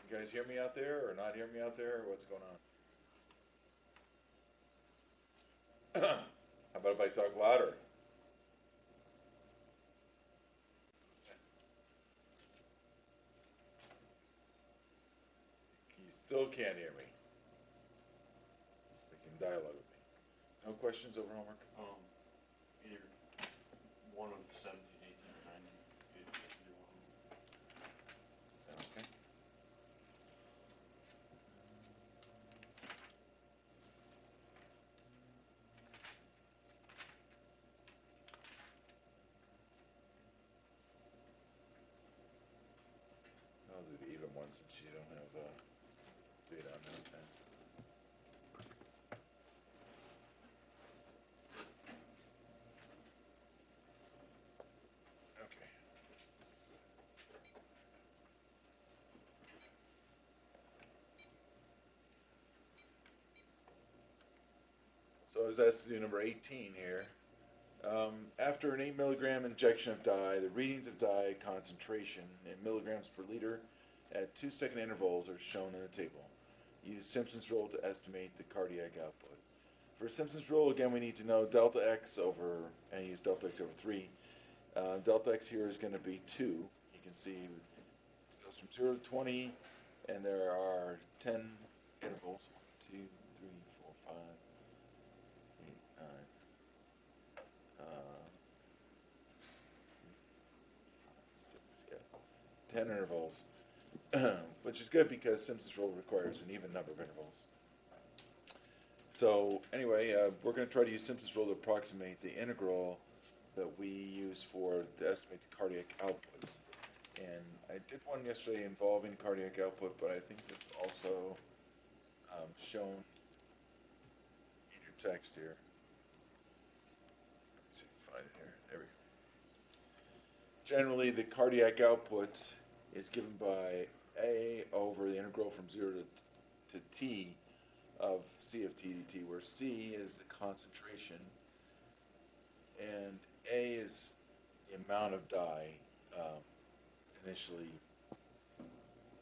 You guys hear me out there or not hear me out there? Or what's going on? How about if I talk louder? You still can't hear me. You can dialogue with me. No questions over homework? Either one of 17, 18, or 19. Either one. Okay. I'll do the even one since you don't have data on that. Okay. So I was asked to do number 18 here. After an 8 milligram injection of dye, the readings of dye concentration in milligrams per liter at 2-second intervals are shown in the table. Use Simpsons rule to estimate the cardiac output. For Simpsons rule, again, we need to know delta x over, and use delta x over 3. Delta x here is going to be 2. You can see it goes from 0 to 20, and there are 10 intervals. 1, 2, 3, 4, 5, 8, 9. 6, yeah, 10 intervals, which is good because Simpsons rule requires an even number of intervals. So anyway, we're going to try to use Simpsons rule to approximate the integral that we use to estimate the cardiac outputs. And I did one yesterday involving cardiac output, but I think it's also shown in your text here. Let's see if I can find it here. There we go. Generally, the cardiac output is given by A over the integral from 0 to t of C of t dt, where C is the concentration and A is the amount of dye initially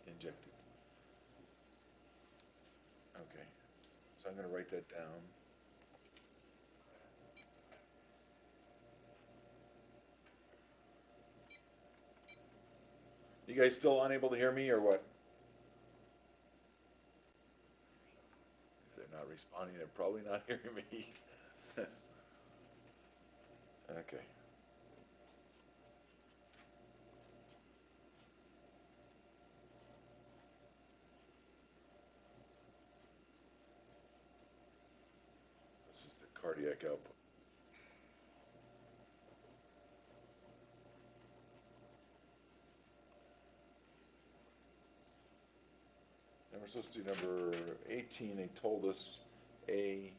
injected. Okay, so I'm going to write that down. You guys still unable to hear me or what? If they're not responding, they're probably not hearing me. Okay. This is the cardiac output. And we're supposed to do number 18. They told us A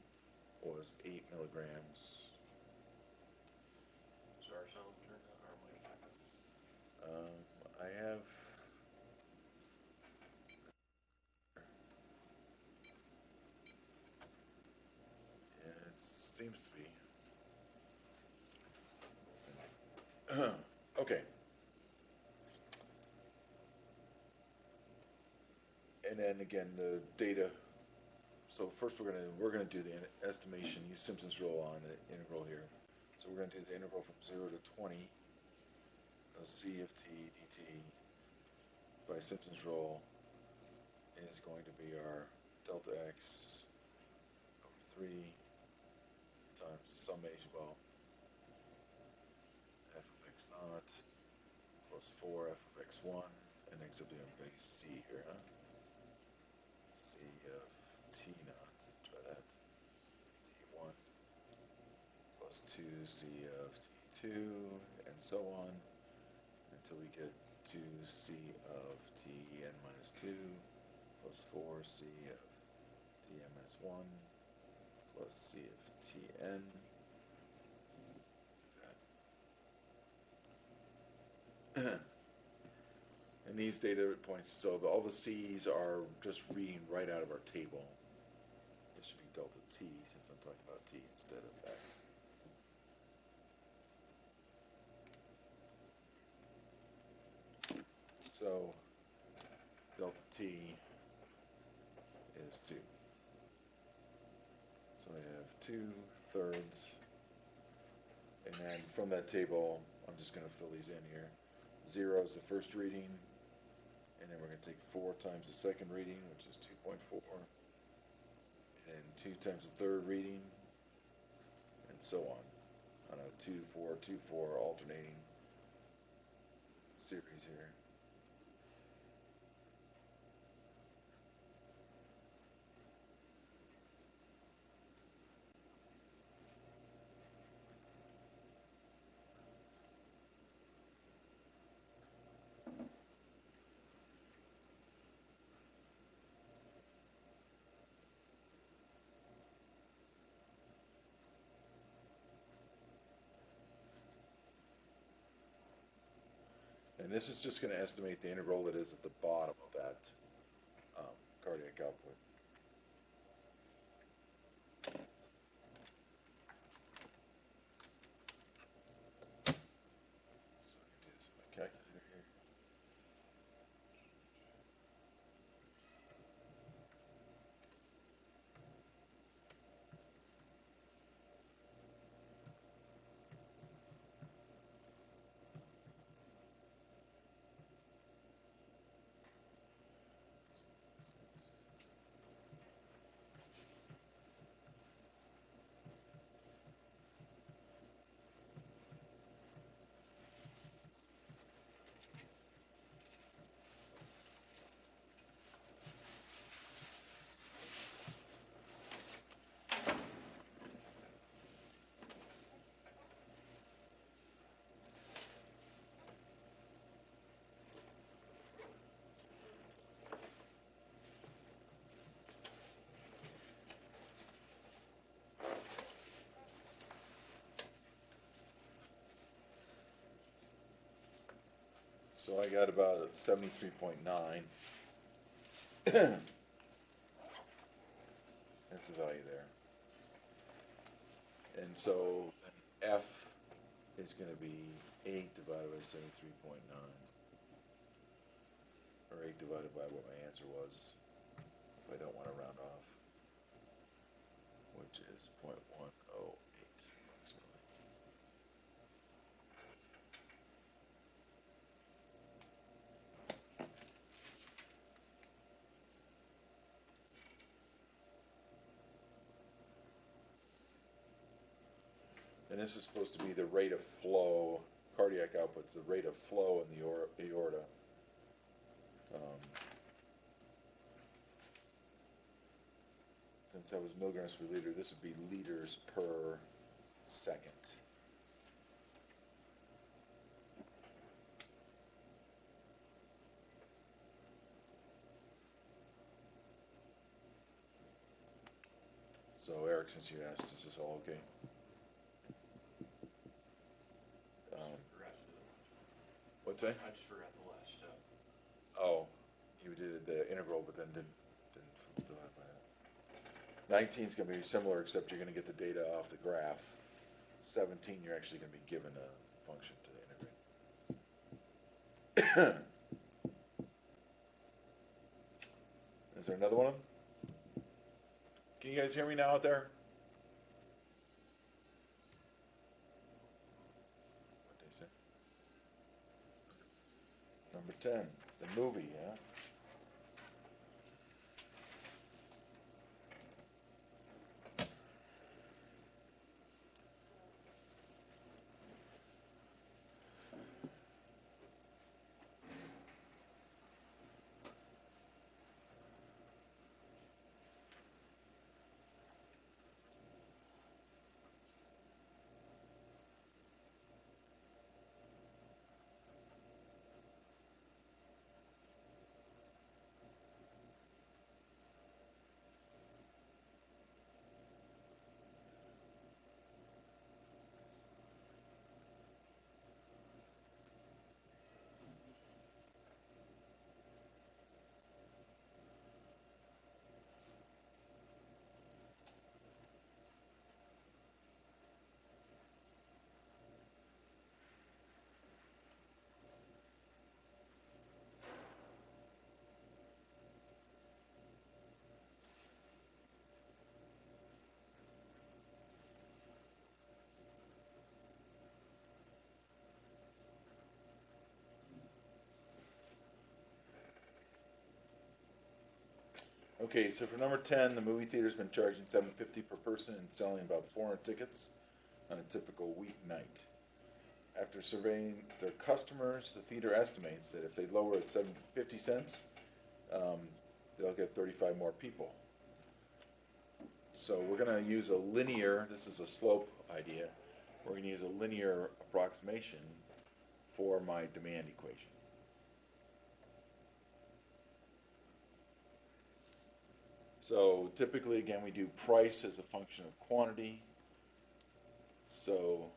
was 8 milligrams. Is our sound turned on, or mic? I have. It seems to be. Okay. And then again, the data. So first we're gonna do the estimation. Use Simpsons rule on the integral here. So we're gonna do the integral from 0 to 20 of C of t dt by Simpsons rule is going to be our delta x over 3 times the summation, well, f of x naught plus 4 f of x1, and x of the base c here, huh? C of t naught, try that, t1 plus 2c of t2, and so on, until we get to c of tn minus 2 plus 4c of tn minus 1 plus c of tn. And these data points, so all the c's are just reading right out of our table. It should be delta t since I'm talking about t instead of x. So delta t is 2. So I have 2/3, and then from that table, I'm just going to fill these in here. 0 is the first reading, and then we're going to take 4 times the second reading, which is 2.4, and 2 times the third reading, and so on a 2, 4, 2, 4 alternating series here. And this is just going to estimate the integral that is at the bottom of that cardiac output. So I can do this with my calculator here. So I got about 73.9. That's the value there. And so F is going to be 8 divided by 73.9, or 8 divided by what my answer was, if I don't want to round off, which is 0.108 approximately. And this is supposed to be the rate of flow, cardiac output's the rate of flow in the aorta. Since that was milligrams per liter, this would be liters per second. So Eric, since you asked, is this all okay? What's that? I just forgot the last step. Oh, you did the integral, but then didn't divide by that. 19 is going to be similar, except you're going to get the data off the graph. 17, you're actually going to be given a function to integrate. Is there another one? Can you guys hear me now out there? What did I say? Number 10, the movie, yeah? Okay, so for number 10, the movie theater's been charging $7.50 per person and selling about 400 tickets on a typical weeknight. After surveying their customers, the theater estimates that if they lower it 50 cents, they'll get 35 more people. So we're going to use a linear, this is a slope idea, we're going to use a linear approximation for my demand equation. So typically, again, we do price as a function of quantity. So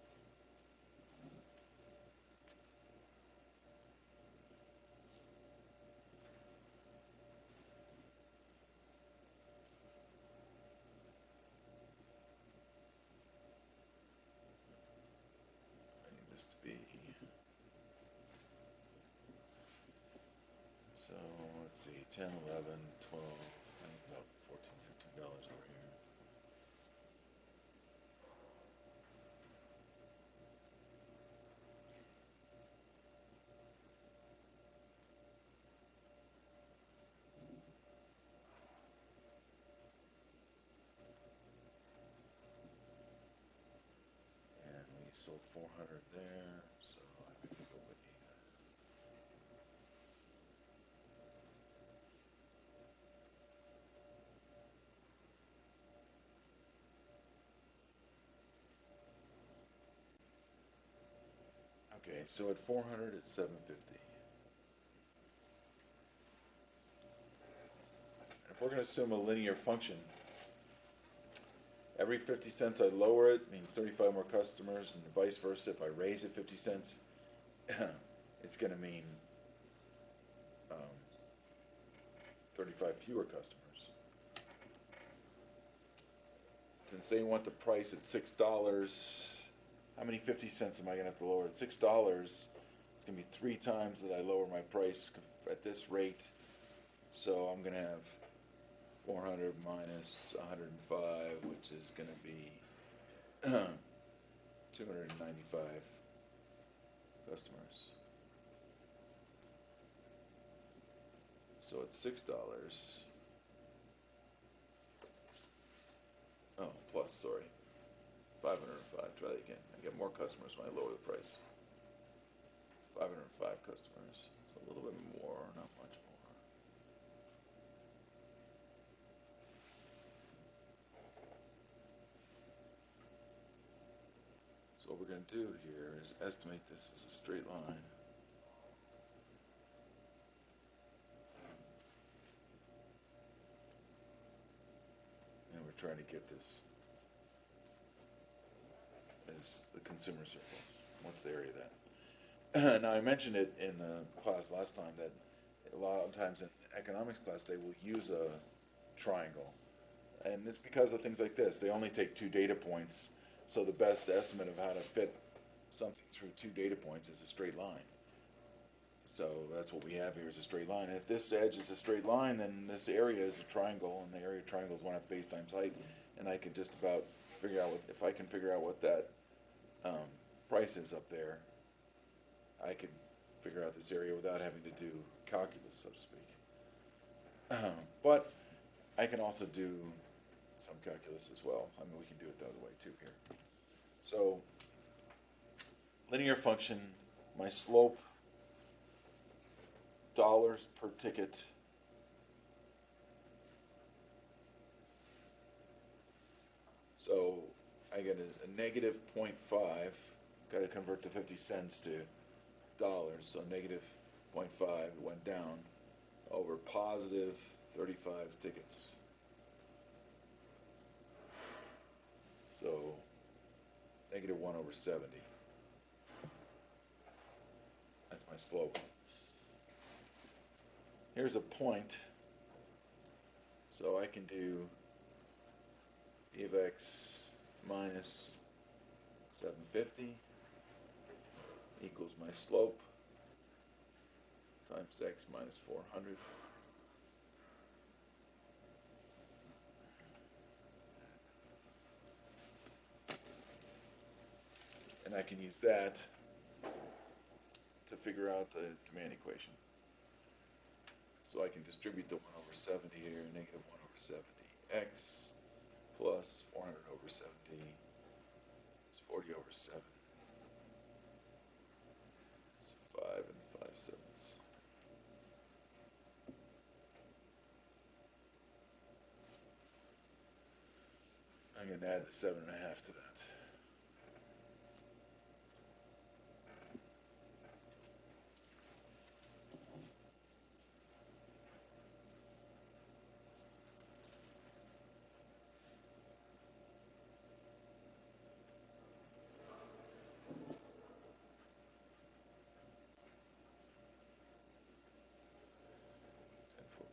I need this to be, so let's see, 10, 11, 12, I think about $14, $15 over here. And we sold 400 there, so I think we go with 8. Okay, so at 400, it's 750. If we're going to assume a linear function, every 50 cents I lower it means 35 more customers, and vice versa. If I raise it 50 cents, it's going to mean 35 fewer customers. Since they want the price at $6, how many 50 cents am I going to have to lower at $6? It's going to be 3 times that I lower my price at this rate. So I'm going to have 400 minus 105, which is going to be 295 customers. So it's $6. Oh, plus, sorry. 505. Try that again. I get more customers when I lower the price. 505 customers. It's a little bit more, not much more. So what we're going to do here is estimate this as a straight line. And we're trying to get this as the consumer surplus. What's the area of that? Now, I mentioned it in the class last time that a lot of times in economics class they will use a triangle. And it's because of things like this. They only take 2 data points, so the best estimate of how to fit something through 2 data points is a straight line. So that's what we have here is a straight line. And if this edge is a straight line, then this area is a triangle, and the area of triangle is 1/2 base times height. And I can just about figure out if I can figure out what that price is up there, I could figure out this area without having to do calculus, so to speak. But I can also do some calculus as well. I mean, we can do it the other way too here. So, linear function, my slope, dollars per ticket. So, I get a negative 0.5. Got to convert the 50 cents to dollars. So, negative 0.5 went down over positive 35 tickets. So, negative 1/70. That's my slope. Here's a point. So I can do e of x minus 750 equals my slope times x minus 400. And I can use that to figure out the demand equation. So I can distribute the 1 over 70 here, negative 1 over 70 x plus 400 over 70 is 40 over 7. It's 5 and 5/7. I'm going to add the 7.5 to that.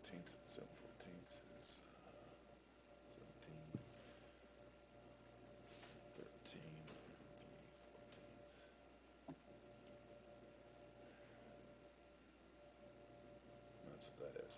And 7/14 is 17, 13, 3/14. That's what that is.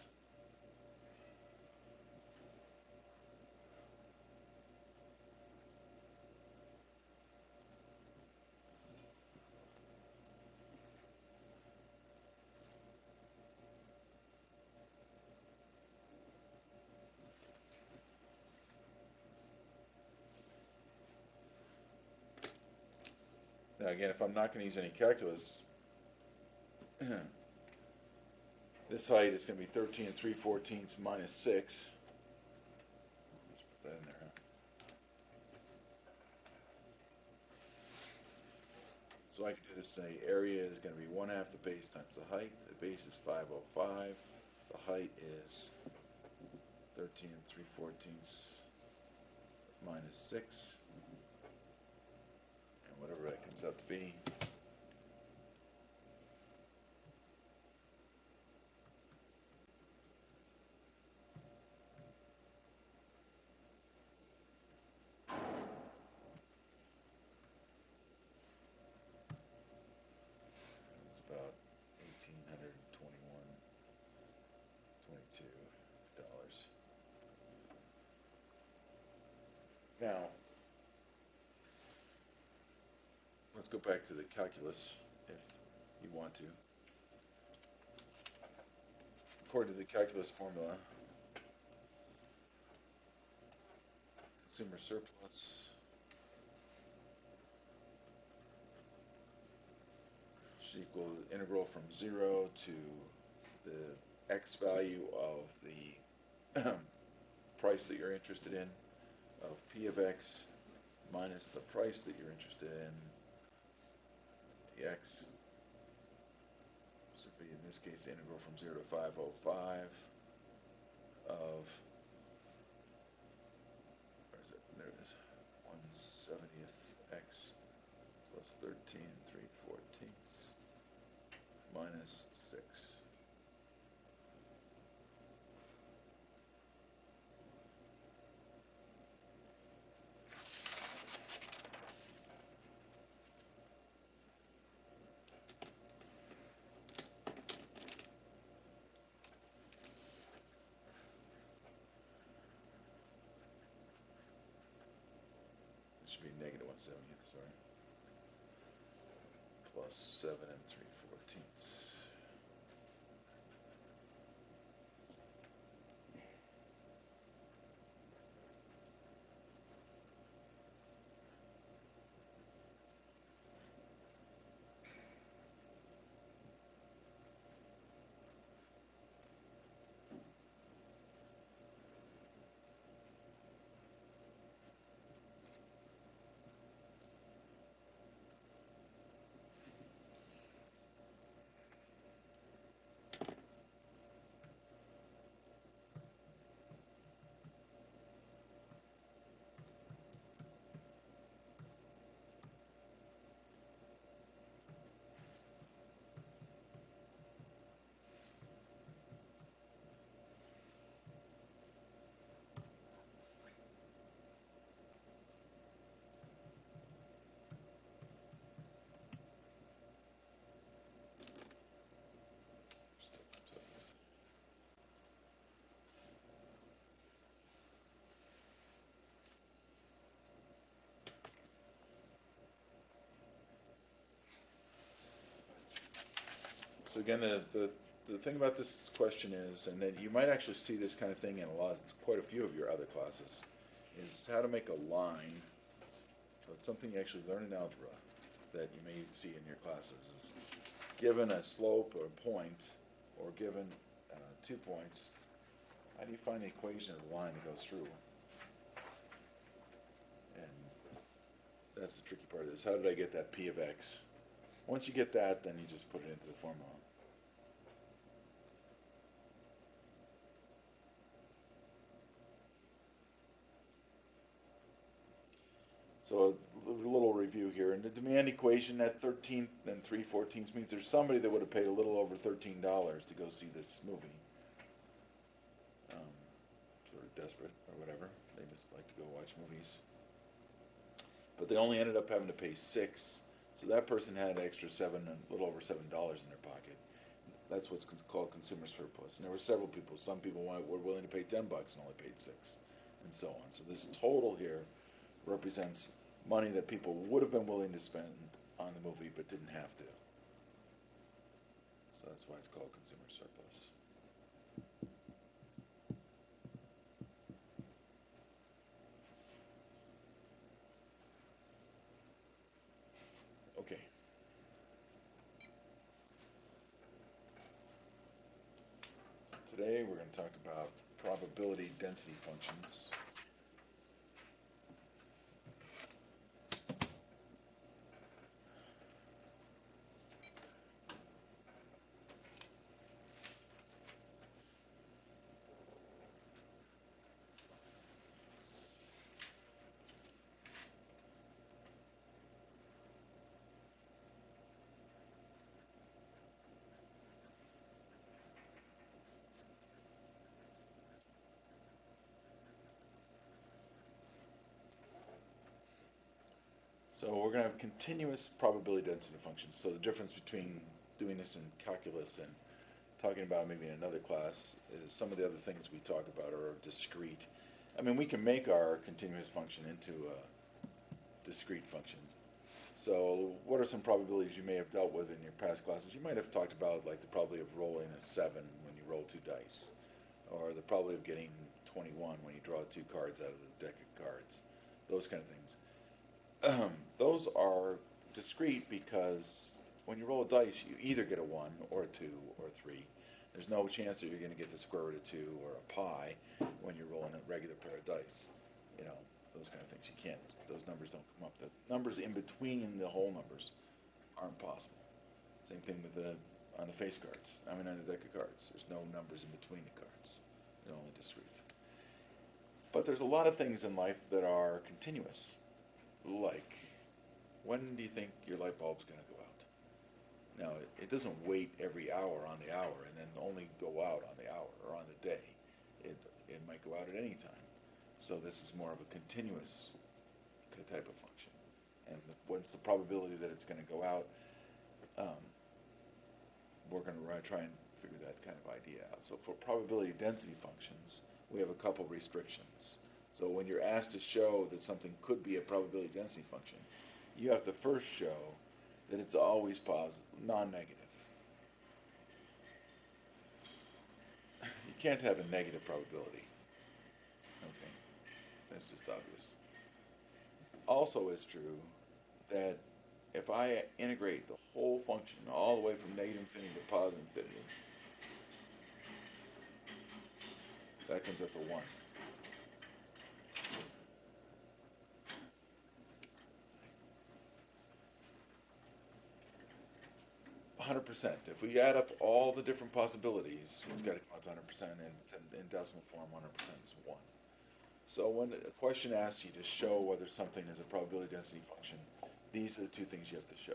Now again, if I'm not going to use any calculus, this height is going to be 13 3/14 minus 6. Let's put that in there. Huh? So I can do this, say area is going to be 1/2 the base times the height. The base is 505. The height is 13 3/14 minus 6. And whatever that comes out to be. About $1,821.22. Now, let's go back to the calculus if you want to. According to the calculus formula, consumer surplus should equal the integral from 0 to the x value of the price that you're interested in, of p of x minus the price that you're interested in, dx. So it'd be, in this case, the integral from 0 to 505 of, where is it? There it is. 1/70th x plus 13 3/14 minus 6. It should be negative 1/70th, sorry. Plus 7 3/14. So again, the the thing about this question is, and then you might actually see this kind of thing in quite a few of your other classes, is how to make a line. So it's something you actually learn in algebra that you may see in your classes. Is given a slope or a point, or given 2 points, how do you find the equation of the line that goes through? And that's the tricky part of this. How did I get that p of x? Once you get that, then you just put it into the formula. So a little review here. In the demand equation, that 13 and 3/14 means there's somebody that would have paid a little over $13 to go see this movie. Sort of desperate or whatever. They just like to go watch movies. But they only ended up having to pay $6. So that person had an extra a little over $7 in their pocket. That's what's called consumer surplus. And there were several people. Some people were willing to pay $10 and only paid $6, and so on. So this total here represents money that people would have been willing to spend on the movie but didn't have to. So that's why it's called consumer surplus. Okay. Today we're going to talk about probability density functions. So we're going to have continuous probability density functions. So the difference between doing this in calculus and talking about maybe in another class is some of the other things we talk about are discrete. I mean, we can make our continuous function into a discrete function. So what are some probabilities you may have dealt with in your past classes? You might have talked about like the probability of rolling a 7 when you roll 2 dice, or the probability of getting 21 when you draw 2 cards out of the deck of cards, those kind of things. Those are discrete because when you roll a dice, you either get a 1 or a 2 or a 3. There's no chance that you're going to get the square root of 2 or a pi when you're rolling a regular pair of dice. You know, those kind of things. You can't, those numbers don't come up. The numbers in between the whole numbers aren't possible. Same thing with on the face cards. I mean, on the deck of cards. There's no numbers in between the cards. They're only discrete. But there's a lot of things in life that are continuous. Like, when do you think your light bulb's going to go out? Now, it doesn't wait every hour on the hour and then only go out on the hour or on the day. It might go out at any time. So this is more of a continuous type of function. And what's the probability that it's going to go out? We're going to try and figure that kind of idea out. So for probability density functions, we have a couple restrictions. So when you're asked to show that something could be a probability density function, you have to first show that it's always positive, non-negative. You can't have a negative probability. Okay, that's just obvious. Also, it's true that if I integrate the whole function all the way from negative infinity to positive infinity, that comes up to 1. 100%. If we add up all the different possibilities, it's got to come out to 100%, and in decimal form, 100% is 1. So when a question asks you to show whether something is a probability density function, these are the 2 things you have to show.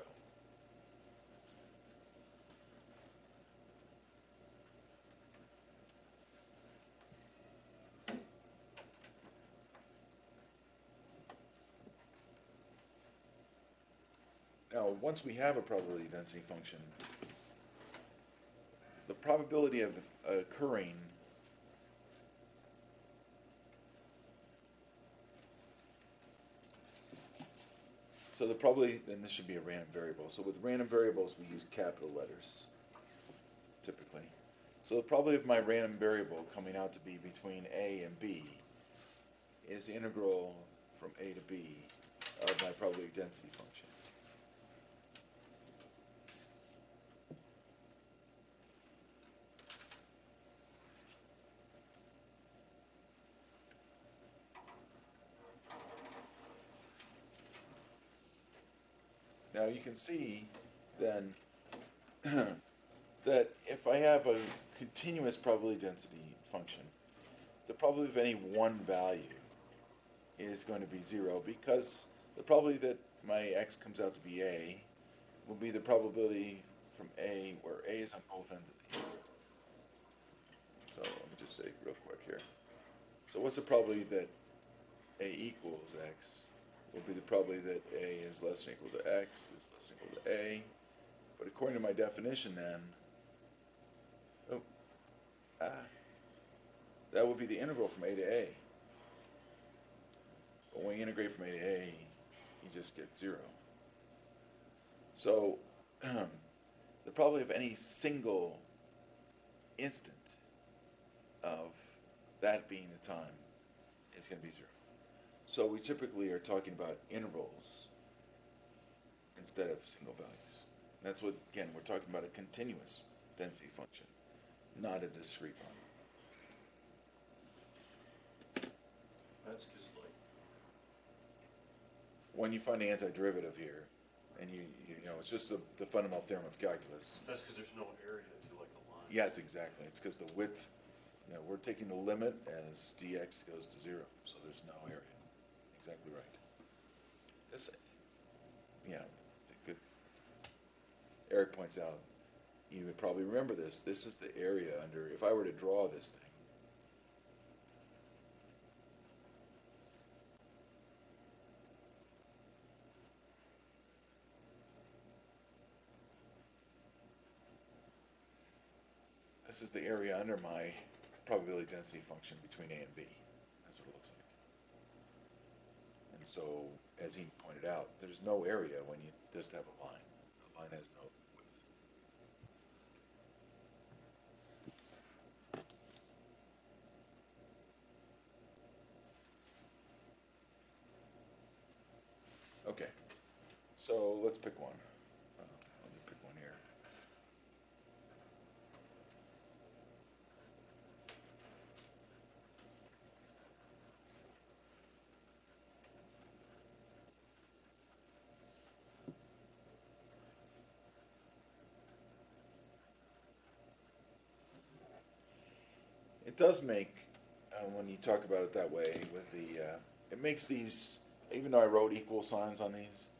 Now, once we have a probability density function, the probability of occurring so the probability, and this should be a random variable. So with random variables, we use capital letters. typically. So the probability of my random variable coming out to be between A and B is the integral from A to B of my probability density function. Now you can see then that if I have a continuous probability density function, the probability of any one value is going to be 0 because the probability that my x comes out to be A will be the probability from A where A is on both ends of these. So let me just say real quick here. So what's the probability that A equals x? Will be the probability that A is less than or equal to x, is less than or equal to A. But according to my definition then, that would be the integral from A to A. But when you integrate from A to A, you just get 0. So the probability of any single instant of that being the time is going to be 0. So we typically are talking about intervals instead of single values. And that's what, again, we're talking about a continuous density function, not a discrete one. That's because, like, when you find the antiderivative here, and you know, it's just the fundamental theorem of calculus. that's because there's no area to, like, a line. Yes, exactly. It's because the width, you know, we're taking the limit as dx goes to 0, so there's no area. Exactly right. This, yeah, good. Eric points out, you would probably remember this. This is the area under, if I were to draw this thing, this is the area under my probability density function between A and B. That's what it looks like. And so, as he pointed out, there's no area when you just have a line. A line has no width. Okay, so let's pick one. Let me pick one here. It does make, when you talk about it that way, with the, it makes these, even though I wrote equal signs on these,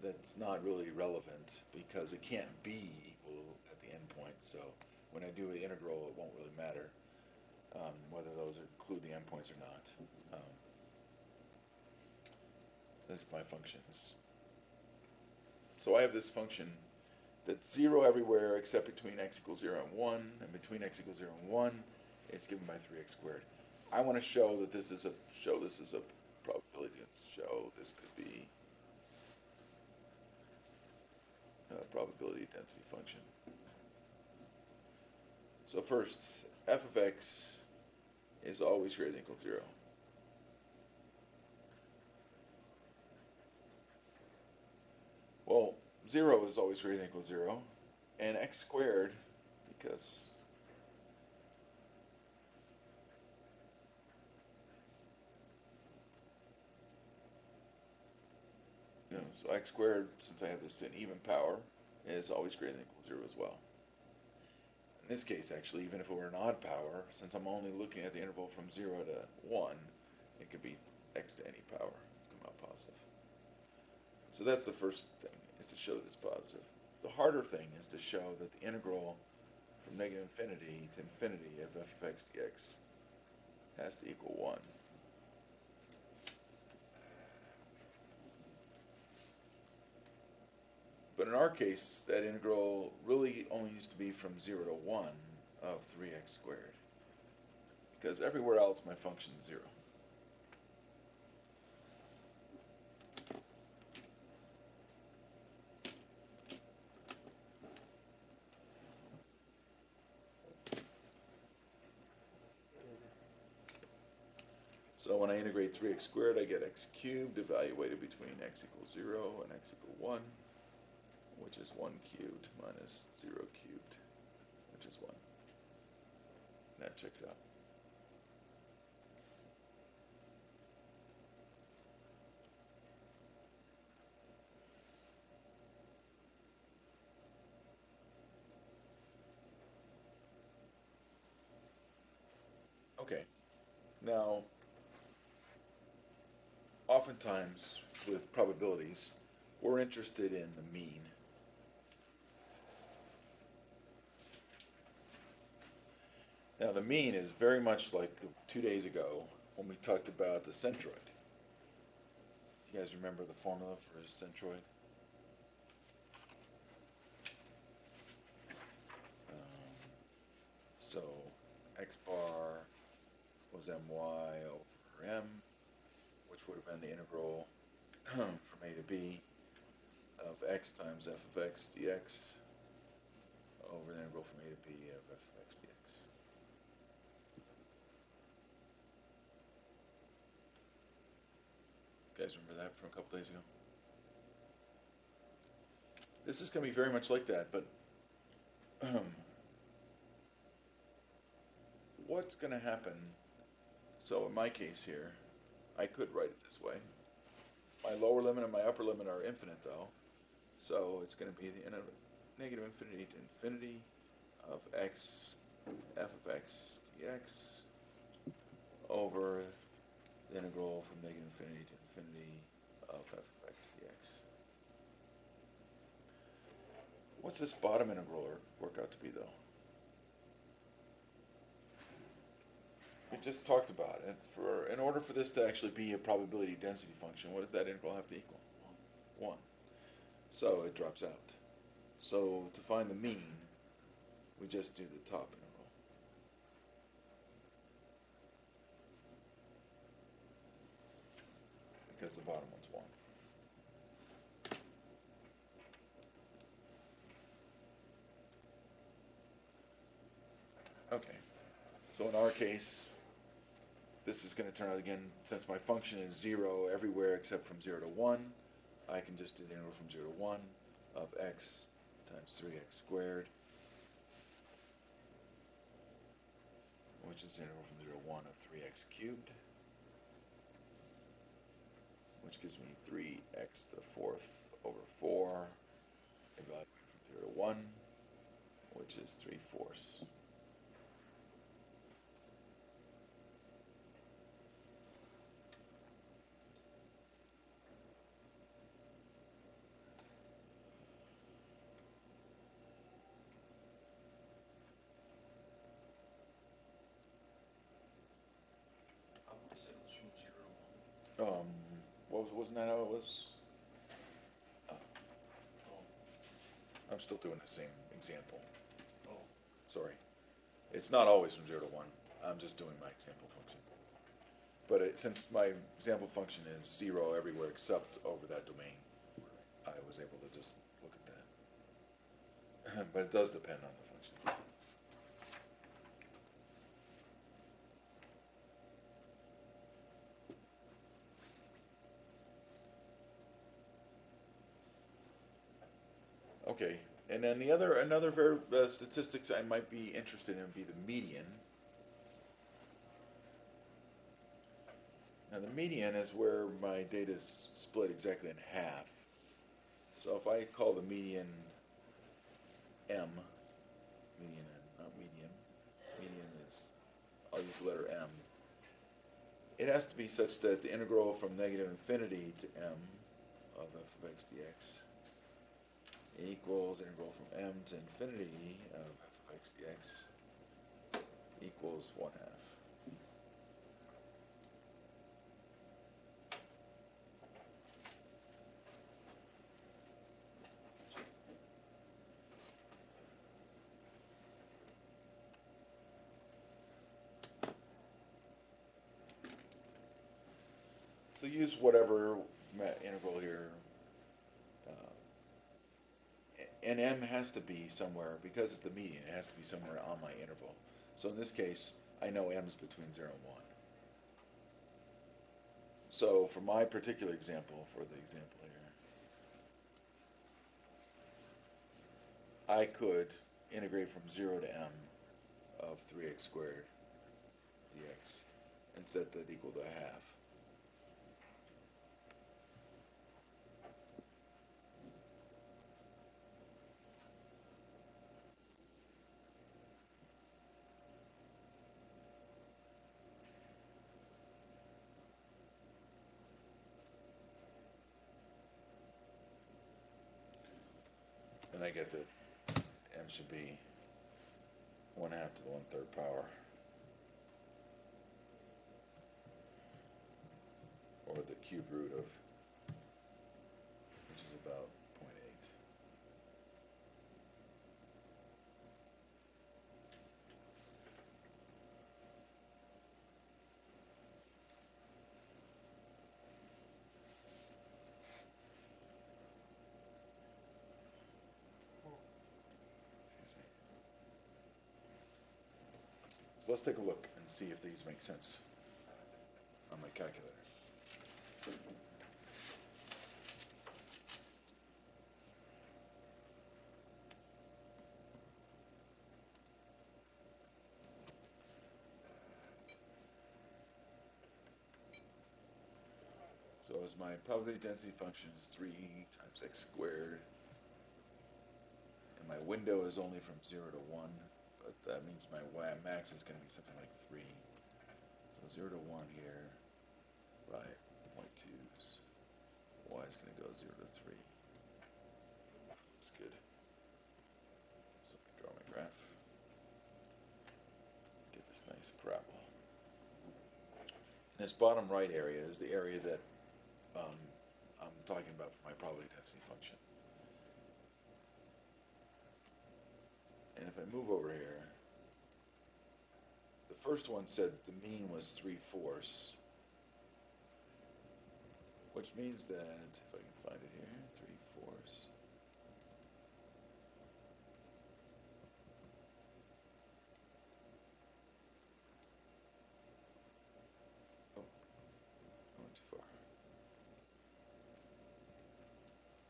that's not really relevant because it can't be equal at the end point. So when I do an integral, it won't really matter whether those include the endpoints or not. That's my functions. So I have this function that's 0 everywhere except between x equals 0 and 1, and between x equals 0 and 1, it's given by 3x squared. I want to show that this is a probability to show this could be a probability density function. So first, f of x is always greater than or equal to 0. Well, 0 is always greater than or equal to 0, and x squared, because so x squared, since I have this in even power, is always greater than or equal to 0 as well. In this case, actually, even if it were an odd power, since I'm only looking at the interval from 0 to 1, it could be x to any power to come out positive. So that's the first thing, is to show that it's positive. The harder thing is to show that the integral from negative infinity to infinity of f of x dx has to equal 1. But in our case, that integral really only used to be from 0 to 1 of 3x squared, because everywhere else my function is 0. So when I integrate 3x squared, I get x cubed evaluated between x equals 0 and x equals 1, which is 1 cubed minus 0 cubed, which is 1. And that checks out. Okay, now, oftentimes with probabilities, we're interested in the mean. Now, the mean is very much like 2 days ago when we talked about the centroid. You guys remember the formula for a centroid? So x bar was my over m, which would have been the integral from a to b of x times f of x dx over the integral from a to b of f of x dx. You guys remember that from a couple days ago? This is going to be very much like that, but what's going to happen? So in my case here, I could write it this way. My lower limit and my upper limit are infinite though, so it's going to be the negative infinity to infinity of x f of x dx over the integral from negative infinity to infinity of f of x dx. What's this bottom integral work out to be though? We just talked about it. In order for this to actually be a probability density function, what does that integral have to equal? 1. So it drops out. So to find the mean, we just do the top integral. Because the bottom one's 1. Okay. So in our case, this is going to turn out again, since my function is 0 everywhere except from 0 to 1, I can just do the integral from 0 to 1 of x times 3x squared, which is the integral from 0 to 1 of 3x cubed, which gives me 3x to the 4th over 4, evaluated from 0 to 1, which is 3/4. How much it was from 0 to 1? Wasn't that how it was? Oh, I'm still doing the same example. oh, Sorry. It's not always from 0 to 1. I'm just doing my example function. But since my example function is 0 everywhere except over that domain, I was able to just look at that. But it does depend on the function. Okay, and then another statistics I might be interested in would be the median. Now the median is where my data is split exactly in half. So if I call the median m, median n, not median, median is, I'll use the letter m. It has to be such that the integral from negative infinity to m of f of x dx equals integral from m to infinity of f of x dx equals 1/2. So use whatever integral here. And m has to be somewhere, because it's the median, it has to be somewhere on my interval. So in this case, I know m is between 0 and 1. So for my particular example, for the example here, I could integrate from 0 to m of 3x squared dx and set that equal to a half. And I get that m should be 1/2 to the 1/3 power, or the cube root of, which is about 0.8. So let's take a look and see if these make sense on my calculator. So as my probability density function is 3 times x squared, and my window is only from 0 to 1, but that means my max is going to be something like 3. So 0 to 1 here by 0.2s. Y is going to go 0 to 3. That's good. So I draw my graph. Get this nice parabola. And this bottom right area is the area that I'm talking about for my probability density function. And if I move over here, the first one said the mean was 3/4, which means that, if I can find it here, 3/4. Oh, I went too far.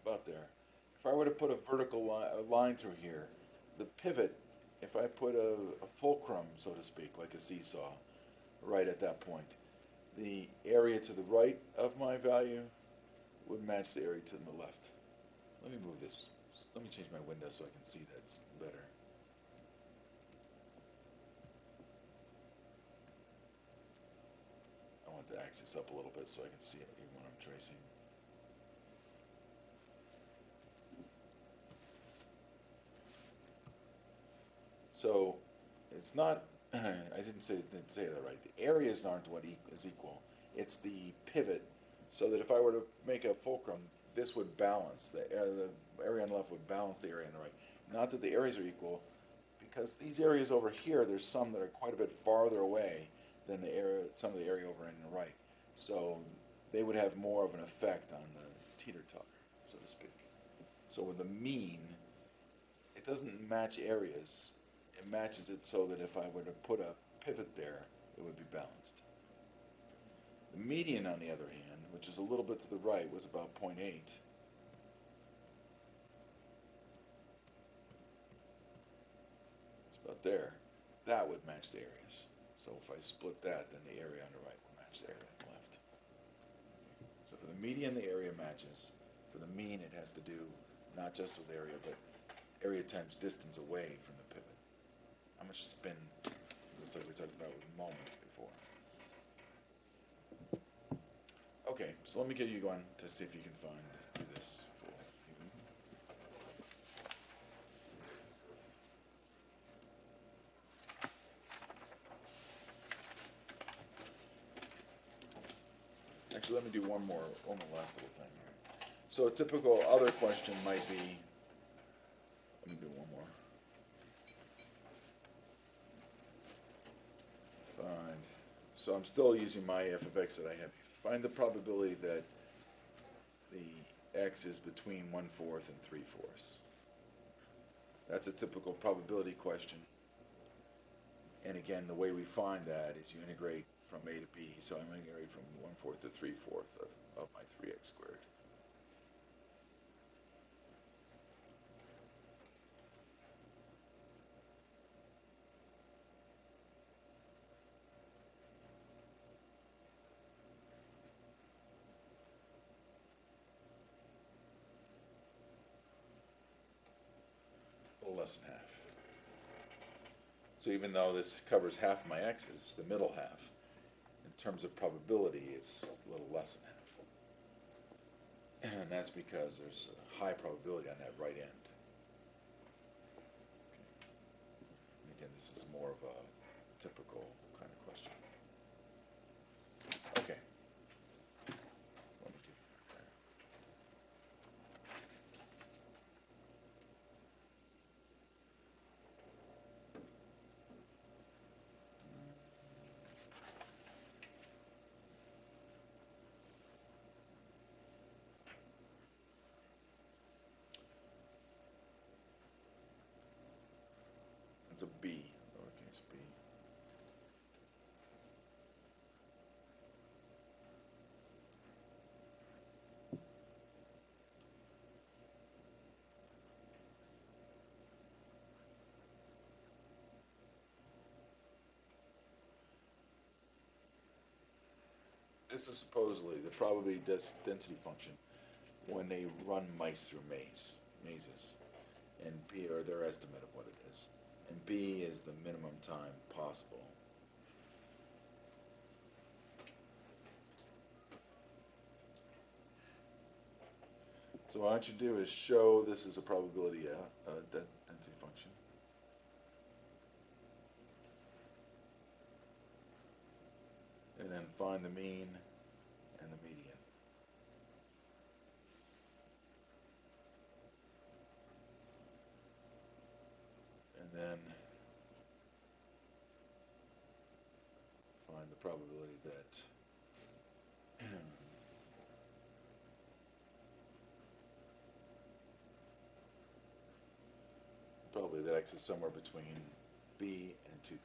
About there. If I were to put a vertical line through here, the pivot, if I put a fulcrum, so to speak, like a seesaw, right at that point, the area to the right of my value would match the area to the left. Let me move this. Let me change my window so I can see that's better. I want the axis up a little bit so I can see it even when I'm tracing. So it's not, I didn't say that right. The areas aren't what is equal. It's the pivot, so that if I were to make a fulcrum, this would balance. The area on the left would balance the area on the right. Not that the areas are equal, because these areas over here, there's some that are quite a bit farther away than some of the area over in the right. So they would have more of an effect on the teeter-totter, so to speak. So with the mean, it doesn't match areas. It matches it so that if I were to put a pivot there, it would be balanced. The median, on the other hand, which is a little bit to the right, was about 0.8. It's about there. That would match the areas. So if I split that, then the area on the right will match the area on the left. So for the median, the area matches. For the mean, it has to do not just with area, but area times distance away from the pivot. How much spin, just like we talked about with moments before. Okay, so let me get you going to see if you can do this for you. Actually, let me do one more last little thing here. So a typical other question might be, let me do one more. Fine. So I'm still using my f of x that I have. Find the probability that the x is between 1/4 and 3/4. That's a typical probability question. And again, the way we find that is you integrate from A to B, so I'm integrating from 1/4 to 3/4 of my 3x squared. A little less than half. So even though this covers half my x's, the middle half, in terms of probability, it's a little less than half. And that's because there's a high probability on that right end. And again, this is more of a typical kind of question. Okay. Let me do that. It's a B, lowercase b. This is supposedly the probability density function when they run mice through mazes, and B, or their estimate of what it is, and B is the minimum time possible. So what I want you to do is show this is a probability density function. And then find the mean and the median. And then find the probability that probably that x is somewhere between B and 2B.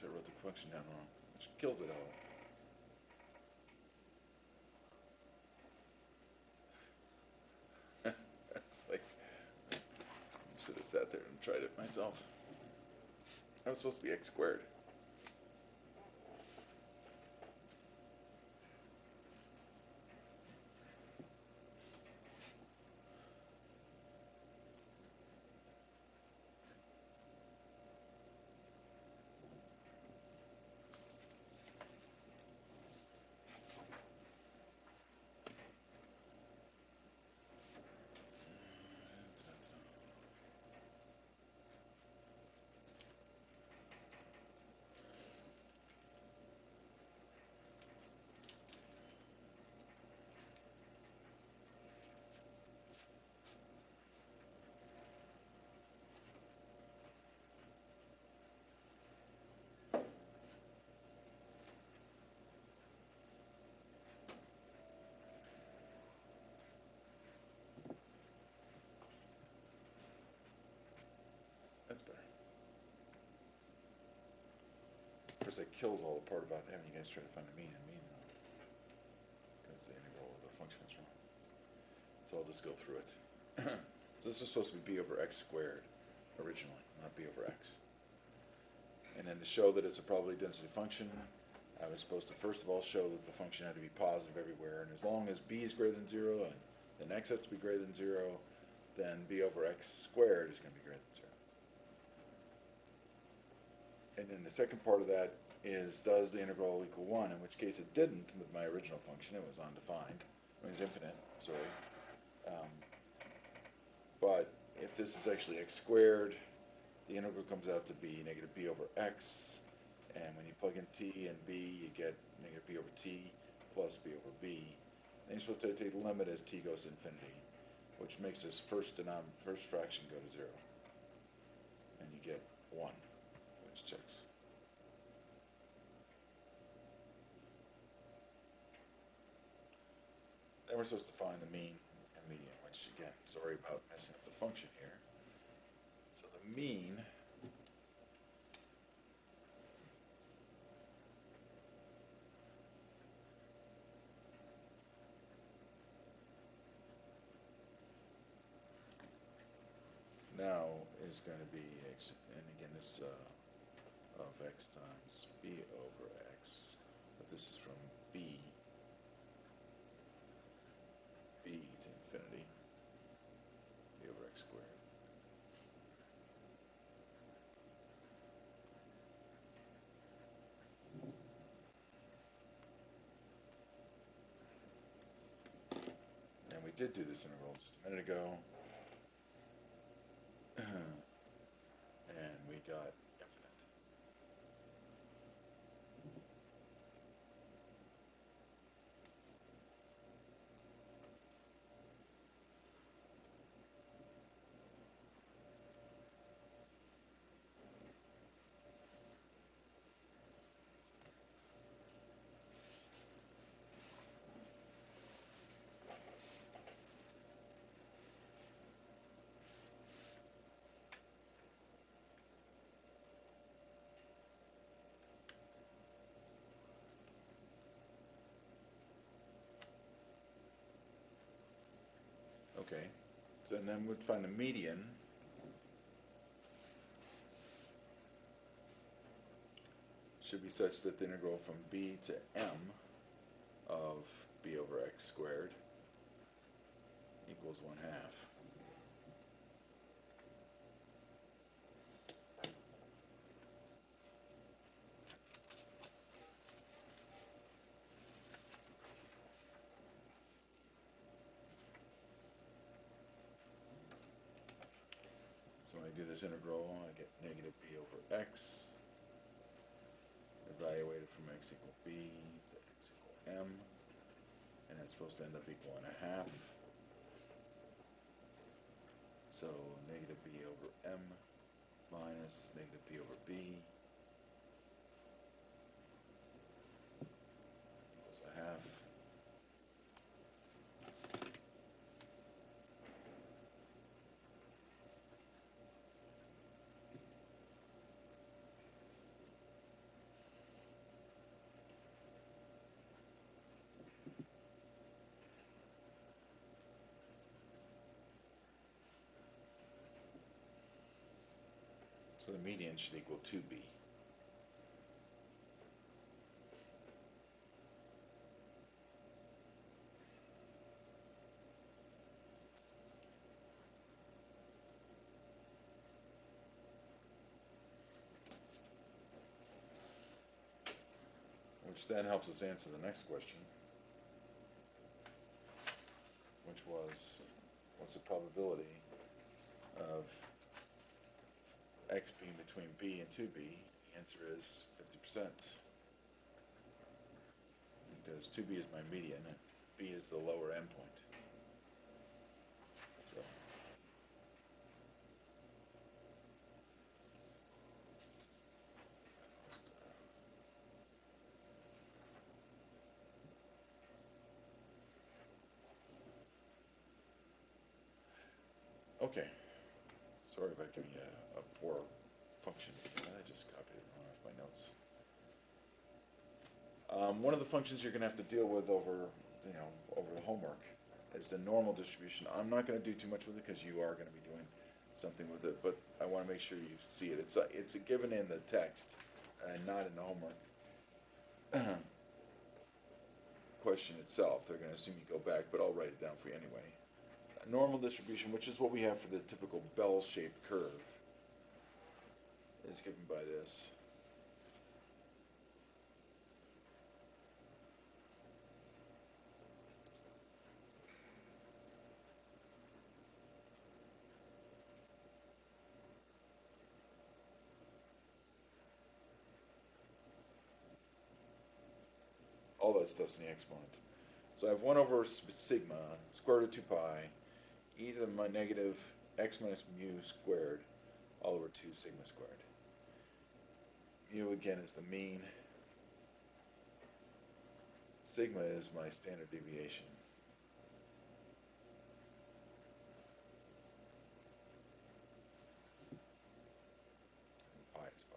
I wrote the function down wrong, which kills it all. It's like, I should have sat there and tried it myself. I was supposed to be x squared. That's better. Of course, that kills all the part about having you guys try to find the mean and mean, because the integral of the function is wrong. So I'll just go through it. So this is supposed to be b over x squared originally, not b over x. And then to show that it's a probability density function, I was supposed to first of all show that the function had to be positive everywhere, and as long as b is greater than 0 and then x has to be greater than 0, then b over x squared is going to be greater than 0. And then the second part of that is, does the integral equal 1, in which case it didn't with my original function. It was undefined. It was infinite, sorry. But if this is actually x squared, the integral comes out to be negative b over x, and when you plug in t and b, you get negative b over t plus b over b. Then you're supposed to take the limit as t goes to infinity, which makes this first fraction go to 0. And you get 1, which checks. Then we're supposed to find the mean and median, which again, sorry about messing up the function here. So the mean now is going to be x, and again this of x times b over x, but this is from b to infinity, b over x squared. And we did do this integral just a minute ago, and we got infinite. Okay, so then we'd find the median. Should be such that the integral from b to m of b over x squared equals 1/2. So when I do this integral, I get negative b over x, evaluated from x equal b to x equal m, and that's supposed to end up equal 1/2. So negative b over m minus negative b over b equals 1/2. So the median should equal 2b. Which then helps us answer the next question, which was, what's the probability of x being between b and 2b? The answer is 50%. Because 2b is my median, and b is the lower endpoint. So, okay. Sorry about giving you a poor function. I just copied it wrong off my notes. One of the functions you're going to have to deal with over the homework is the normal distribution. I'm not going to do too much with it because you are going to be doing something with it, but I want to make sure you see it. It's a given in the text and not in the homework question itself. They're going to assume you go back, but I'll write it down for you anyway. A normal distribution, which is what we have for the typical bell-shaped curve, is given by this. All that stuff's in the exponent. So I have 1 over sigma, square root of 2 pi, e to the negative x minus mu squared, all over 2 sigma squared. Mu, again, is the mean. Sigma is my standard deviation. And pi is pi.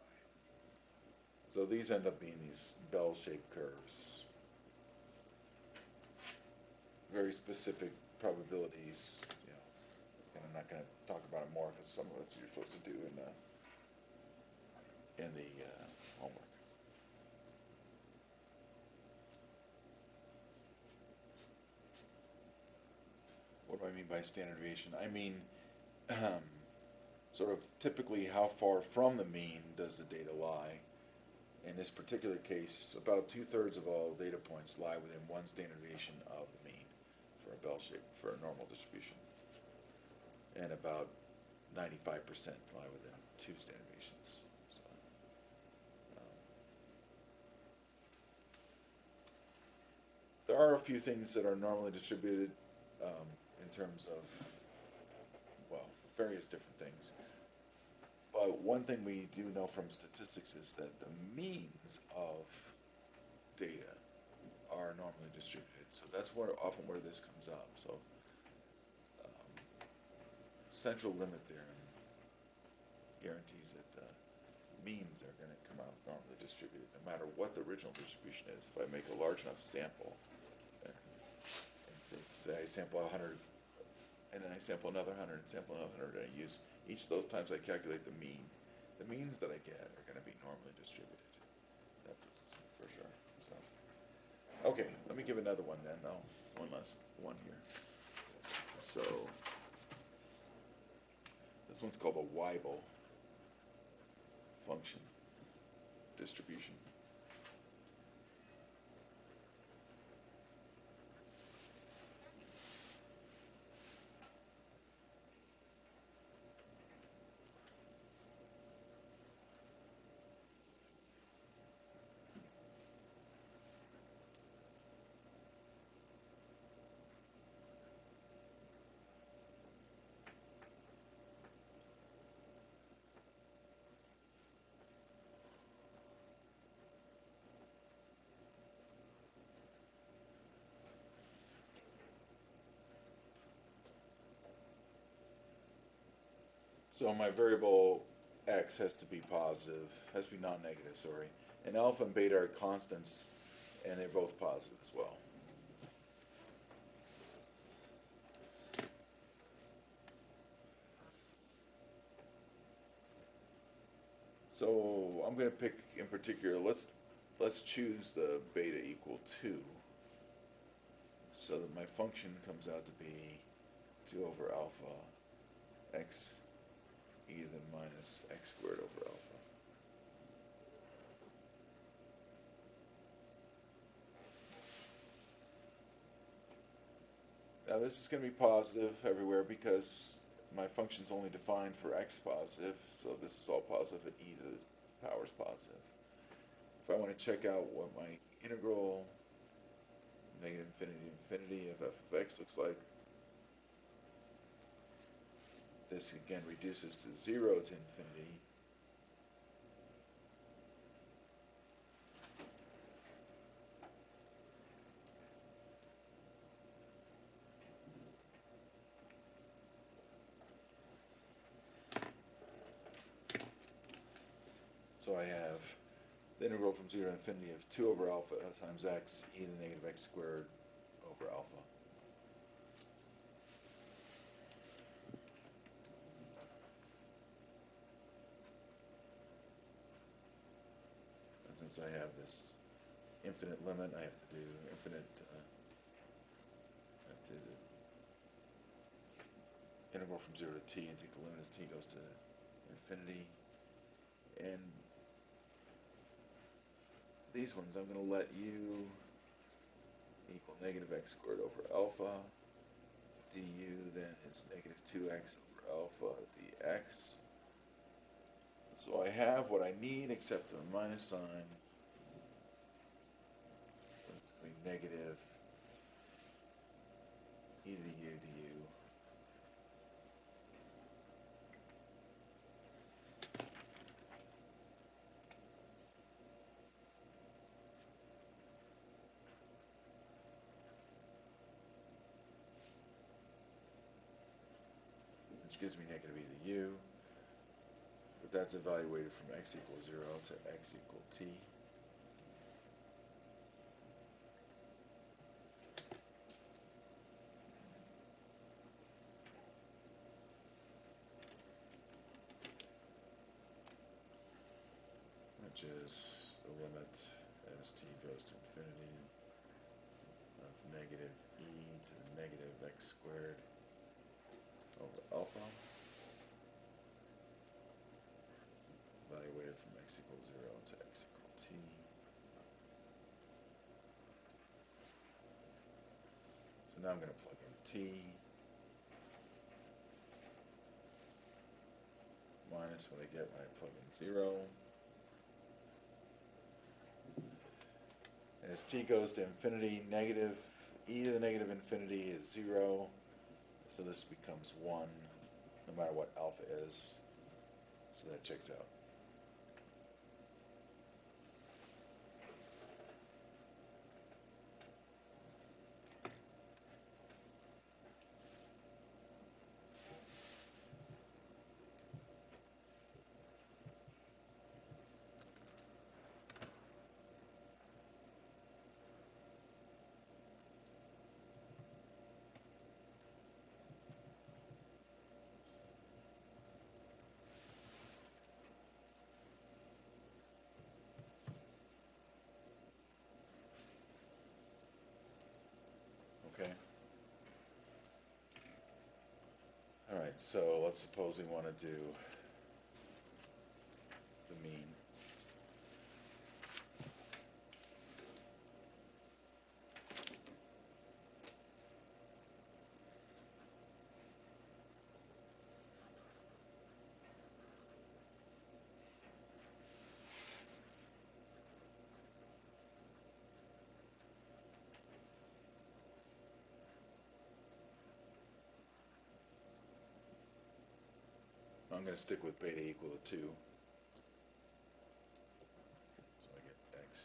So these end up being these bell-shaped curves. Very specific probabilities, and I'm not going to talk about it more because some of it's you're supposed to do in the homework. What do I mean by standard deviation? I mean sort of typically how far from the mean does the data lie. In this particular case, about 2/3 of all data points lie within 1 standard deviation of the mean for a bell shape, for a normal distribution. And about 95% lie within 2 standard deviations. So, there are a few things that are normally distributed in terms of, well, various different things. But one thing we do know from statistics is that the means of data are normally distributed. So that's often where this comes up. So central limit theorem guarantees that the means are going to come out normally distributed, no matter what the original distribution is. If I make a large enough sample, and say I sample 100, and then I sample another 100, and sample another 100, and I use each of those times I calculate the mean. The means that I get are going to be normally distributed. That's for sure. So, okay, let me give another one then, though. One last one here. So, this one's called a Weibull function distribution. So my variable x has to be positive, has to be non-negative, sorry. And alpha and beta are constants, and they're both positive as well. So I'm going to pick in particular, let's choose the beta equal 2 so that my function comes out to be 2 over alpha x e to the minus x squared over alpha. Now this is going to be positive everywhere because my function's only defined for x positive, so this is all positive and e to the power is positive. If I want to check out what my integral negative infinity to infinity of f of x looks like, this again reduces to 0 to infinity. So I have the integral from 0 to infinity of 2 over alpha times x e to the negative x squared over alpha. And since I have this infinite limit, I have to do infinite, I have to integral from 0 to t and take the limit as t goes to infinity. And these ones I'm going to let u equal negative x squared over alpha. Du then is negative 2x over alpha dx. So I have what I need except a minus sign. So it's going to be negative e to the u du. Which gives me negative e to the u. But that's evaluated from x equals 0 to x equal t. Which is the limit as t goes to infinity of negative e to the negative x squared over alpha, evaluated from x equals 0 to x equal t. So now I'm going to plug in t minus what I get when I plug in 0. As t goes to infinity, negative e to the negative infinity is 0, so this becomes 1, no matter what alpha is. So that checks out. Okay. All right, so let's suppose we want to do the mean. I'm going to stick with beta equal to 2. So I get x.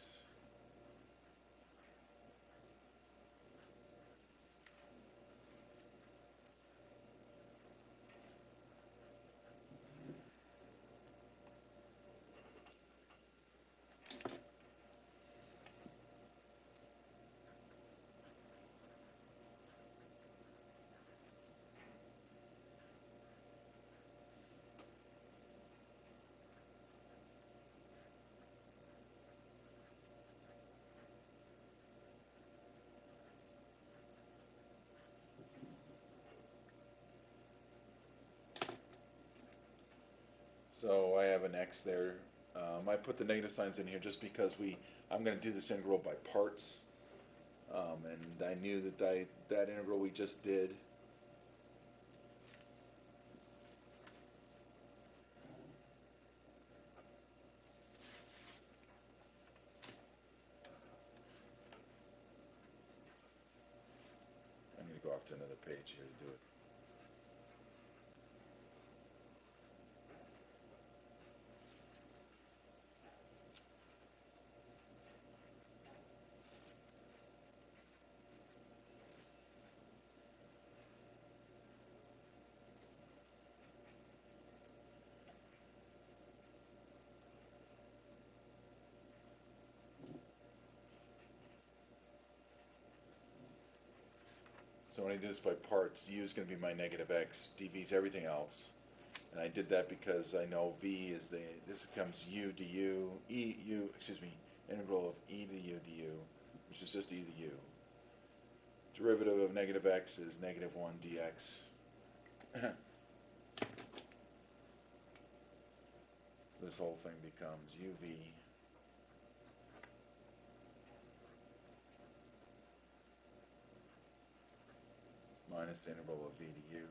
So I have an X there. I put the negative signs in here just because I'm going to do this integral by parts. And I knew that integral we just did. I'm going to go off to another page here to do it. So when I do this by parts, u is going to be my negative x, dv is everything else. And I did that because I know v is this becomes u du, integral of e to the u du, which is just e to the u. Derivative of negative x is negative 1 dx. So this whole thing becomes uv minus the integral of v to u.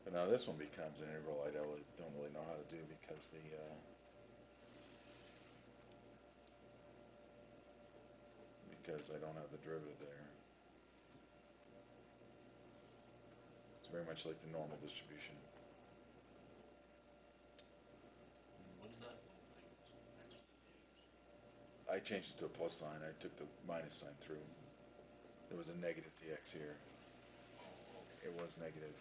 But now this one becomes an integral I don't really know how to do because because I don't have the derivative there. It's very much like the normal distribution. What is that little thing next to the H? I changed it to a plus sign. I took the minus sign through. There was a negative dx here. Oh, okay. It was negative.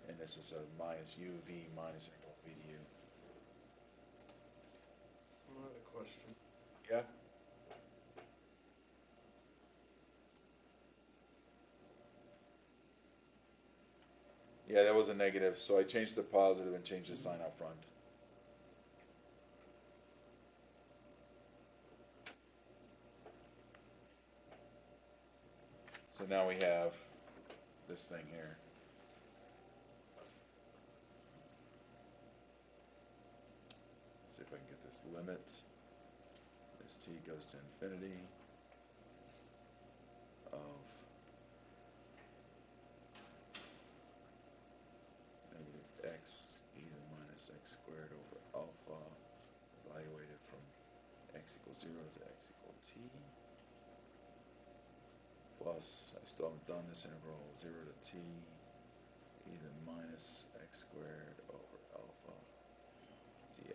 And this is a minus uv minus integral v to u. So I had a question. Yeah? Yeah, that was a negative, so I changed the positive and changed the sign out front. So now we have this thing here. See if I can get this limit. As t goes to infinity of negative x e to the minus x squared over alpha evaluated from x equals 0 to x equals t plus, I still haven't done this integral, 0 to t e to the minus x squared over alpha dx.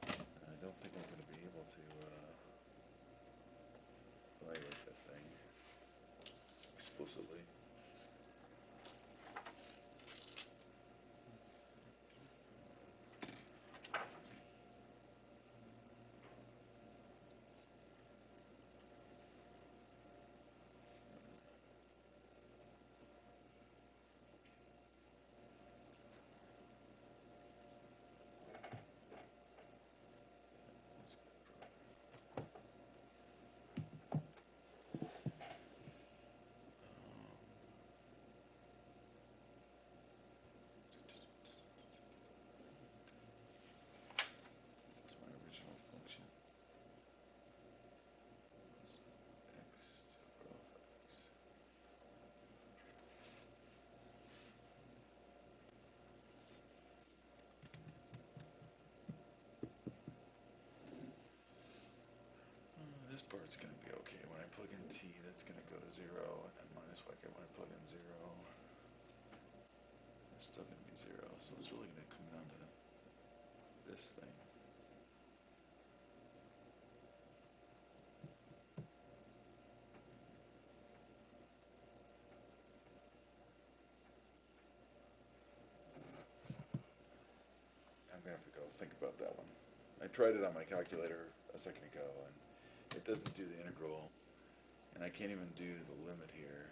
I don't think I'm going to be able to evaluate that thing explicitly. it's going to be okay. When I plug in t, that's going to go to 0, and then minus yk when I plug in 0. It's still going to be 0, so it's really going to come down to this thing. I'm going to have to go think about that one. I tried it on my calculator a second ago, and it doesn't do the integral, and I can't even do the limit here,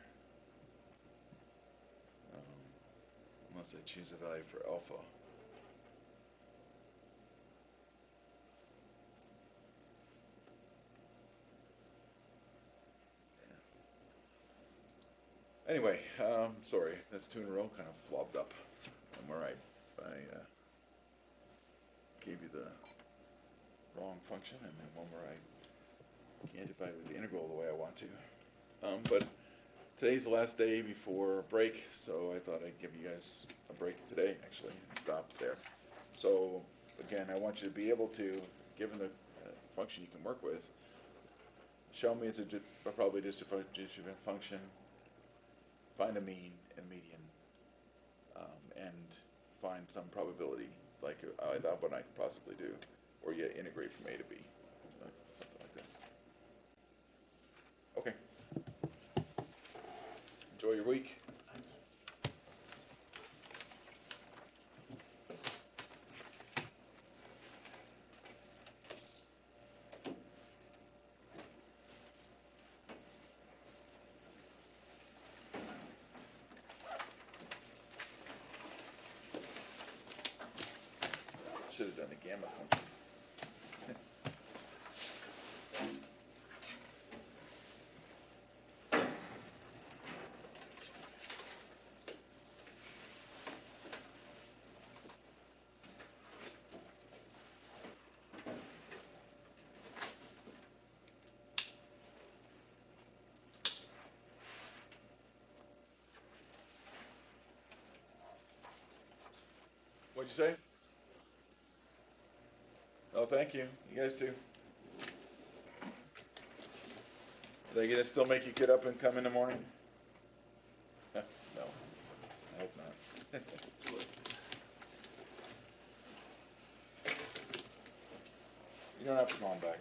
unless I choose a value for alpha. Anyway, sorry, that's 2 in a row, kind of flopped up. I'm alright. I gave you the wrong function, and then one where I can't divide with the integral the way I want to. But today's the last day before break, so I thought I'd give you guys a break today, actually, and stop there. So, again, I want you to be able to, given the function you can work with, show me it's a probably distributive function, find a mean and median, and find some probability, like that one I could possibly do, or you integrate from A to B, something like that. Okay. Enjoy your week. Should have done a gamma function. What'd you say? Oh, thank you. You guys too. Are they gonna still make you get up and come in the morning? No, I hope not. You don't have to call them back.